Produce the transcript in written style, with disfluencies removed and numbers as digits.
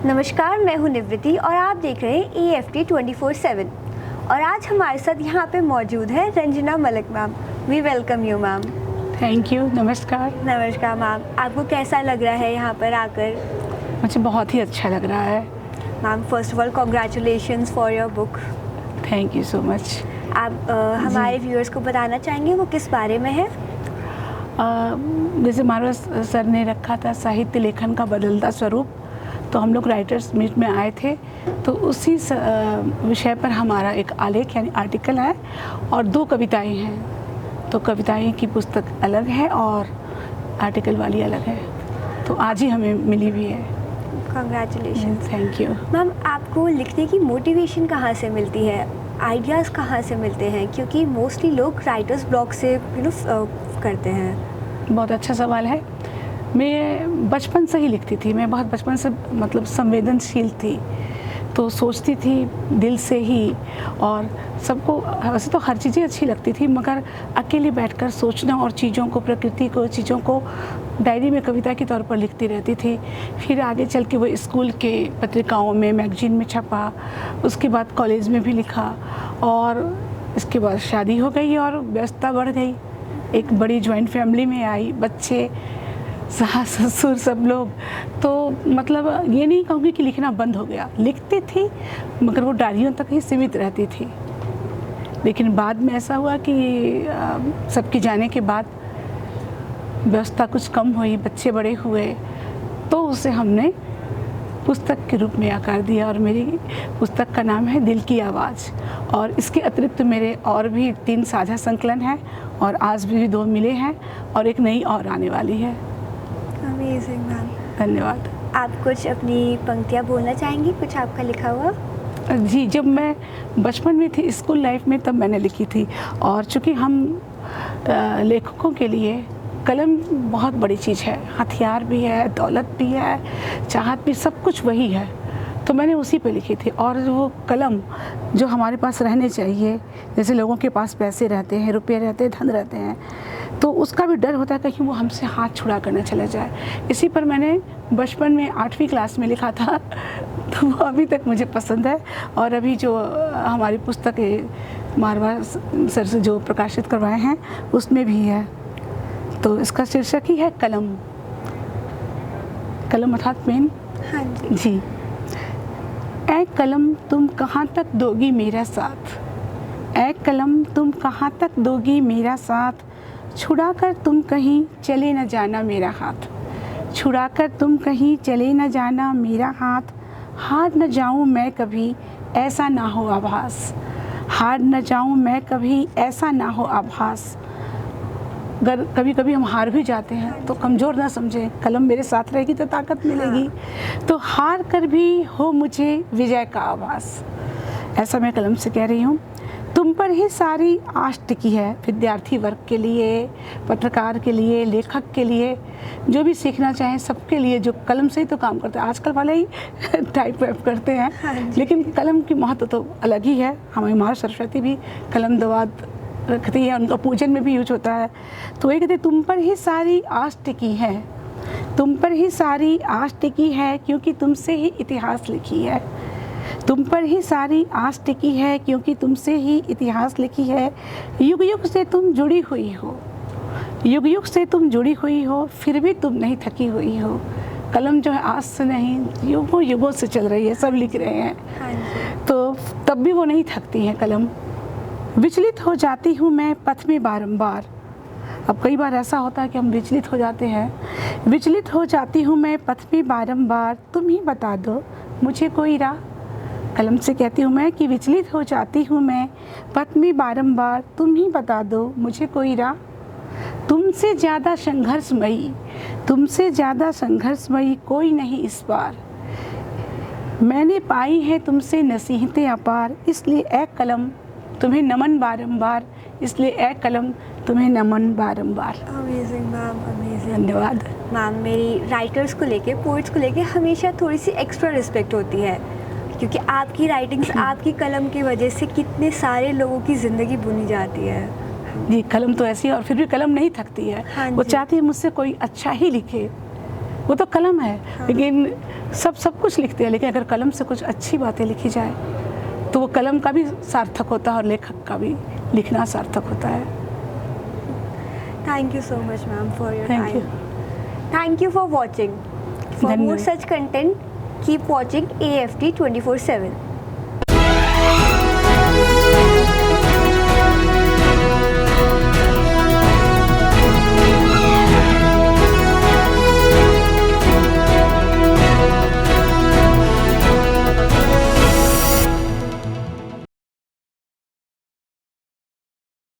नमस्कार, मैं हूं निवृत्ति और आप देख रहे हैं AFT 24/7 और आज हमारे साथ यहाँ पे मौजूद है Ranjana Malik ma'am. We welcome you ma'am. Thank you. नमस्कार। नमस्कार मैम, आपको कैसा लग रहा है यहाँ पर आकर? मुझे बहुत ही अच्छा लग रहा है ma'am. First of all congratulations for your book. Thank you so much. आप हमारे व्यूअर्स को बताना चाहेंगे वो किस बारे में है? जैसे मारवा सर ने रखा था साहित्य लेखन का बदलता स्वरूप, तो हम लोग राइटर्स मीट में आए थे, तो उसी विषय पर हमारा एक आलेख यानी आर्टिकल है और 2 कविताएं हैं। तो कविताएं की पुस्तक अलग है और आर्टिकल वाली अलग है, तो आज ही हमें मिली हुई है। कॉन्ग्रेचुलेशन। Thank you ma'am. आपको लिखने की मोटिवेशन कहाँ से मिलती है, आइडियाज़ कहाँ से मिलते हैं? क्योंकि मोस्टली लोग राइटर्स ब्लॉग से करते हैं। बहुत अच्छा सवाल है। मैं बचपन से ही लिखती थी, मैं बहुत बचपन से मतलब संवेदनशील थी, तो सोचती थी दिल से ही। और सबको वैसे तो हर चीज़ें अच्छी लगती थी, मगर अकेले बैठकर सोचना और चीज़ों को, प्रकृति को, चीज़ों को डायरी में कविता के तौर पर लिखती रहती थी। फिर आगे चल के वो स्कूल के पत्रिकाओं में, मैगजीन में छपा, उसके बाद कॉलेज में भी लिखा और इसके बाद शादी हो गई और व्यस्तता बढ़ गई। एक बड़ी जॉइंट फैमिली में आई, बच्चे, सास ससुर सब लोग, तो मतलब ये नहीं कहूँगी कि लिखना बंद हो गया, लिखती थी मगर वो डायरियों तक ही सीमित रहती थी। लेकिन बाद में ऐसा हुआ कि सबके जाने के बाद व्यवस्था कुछ कम हुई, बच्चे बड़े हुए, तो उसे हमने पुस्तक के रूप में आकार दिया और मेरी पुस्तक का नाम है दिल की आवाज़। और इसके अतिरिक्त मेरे और भी 3 साझा संकलन हैं और आज भी 2 मिले हैं और एक नई और आने वाली है। Amazing ma'am. धन्यवाद। आप कुछ अपनी पंक्तियाँ बोलना चाहेंगी, कुछ आपका लिखा हुआ? जी, जब मैं बचपन में थी, स्कूल लाइफ में, तब मैंने लिखी थी। और चूँकि हम लेखकों के लिए कलम बहुत बड़ी चीज़ है, हथियार भी है, दौलत भी है, चाहत भी, सब कुछ वही है, तो मैंने उसी पे लिखी थी। और वो कलम जो हमारे पास रहने चाहिए, जैसे लोगों के पास पैसे रहते हैं, रुपये रहते हैं, धन रहते हैं, तो उसका भी डर होता है कहीं वो हमसे हाथ छुड़ा कर न चला जाए। इसी पर मैंने बचपन में 8वीं क्लास में लिखा था, तो वो अभी तक मुझे पसंद है। और अभी जो हमारी पुस्तक मारवा सर से जो प्रकाशित करवाए हैं उसमें भी है, तो इसका शीर्षक ही है कलम। कलम अर्थात पेन। हाँ जी। जी। ऐ कलम तुम कहाँ तक दोगी मेरा साथ, ऐ कलम तुम कहाँ तक दोगी मेरा साथ, छुड़ाकर तुम कहीं चले न जाना मेरा हाथ, छुड़ाकर तुम कहीं चले न जाना मेरा हाथ, हार न जाऊँ मैं कभी ऐसा ना हो आभास, हार न जाऊँ मैं कभी ऐसा ना हो आभास। अगर कभी कभी हम हार भी जाते हैं तो कमज़ोर ना समझें, कलम मेरे साथ रहेगी तो ताकत मिलेगी। तो हार कर भी हो मुझे विजय का आभास, ऐसा मैं कलम से कह रही हूँ। तुम पर ही सारी आस टिकी है, विद्यार्थी वर्ग के लिए, पत्रकार के लिए, लेखक के लिए, जो भी सीखना चाहें सबके लिए, जो कलम से ही तो काम करते हैं। आजकल वाले ही टाइप वाइप करते हैं, लेकिन कलम की महत्व तो अलग ही है। हमारी माँ सरस्वती भी कलम दवात रखती है, उनका पूजन में भी यूज होता है। तो ये कहते तुम पर ही सारी आस टिकी है, तुम पर ही सारी आस टिकी है, क्योंकि तुमसे ही इतिहास लिखी है, तुम पर ही सारी आस टिकी है, क्योंकि तुमसे ही इतिहास लिखी है। युग युग से तुम जुड़ी हुई हो, युग युग से तुम जुड़ी हुई हो, फिर भी तुम नहीं थकी हुई हो। कलम जो है आज से नहीं, युगों युगों से चल रही है, सब लिख रहे हैं, तो तब भी वो नहीं थकती है कलम। विचलित हो जाती हूँ मैं पथ में बारंबार, अब कई बार ऐसा होता है कि हम विचलित हो जाते हैं। विचलित हो जाती हूँ मैं पथ में बारंबार, तुम ही बता दो मुझे कोई राह। कलम से कहती हूँ मैं कि विचलित हो जाती हूँ मैं पथ में बारंबार, तुम ही बता दो मुझे कोई राह। तुमसे ज़्यादा संघर्षमयी, तुमसे ज़्यादा संघर्षमयी कोई नहीं इस बार, मैंने पाई है तुमसे नसीहतें अपार, इसलिए ए कलम तुम्हें नमन बारंबार, इसलिए ए कलम तुम्हें नमन बारंबार। Amazing ma'am, amazing. धन्यवाद मैम। मेरी राइटर्स को लेके, पोइट्स को लेके हमेशा थोड़ी सी एक्स्ट्रा रिस्पेक्ट होती है, क्योंकि आपकी राइटिंग्स, आपकी कलम की वजह से कितने सारे लोगों की ज़िंदगी बुनी जाती है। जी, कलम तो ऐसी है और फिर भी कलम नहीं थकती है। वो चाहती है मुझसे कोई अच्छा ही लिखे, वो तो कलम है, लेकिन सब कुछ लिखते हैं, लेकिन अगर कलम से कुछ अच्छी बातें लिखी जाए तो वो कलम का भी सार्थक होता है और लेखक का भी लिखना सार्थक होता है। Thank you so much ma'am for your Thank time. you. Thank you for watching. For more धन्यवाद। Such content keep watching AFT 24/7।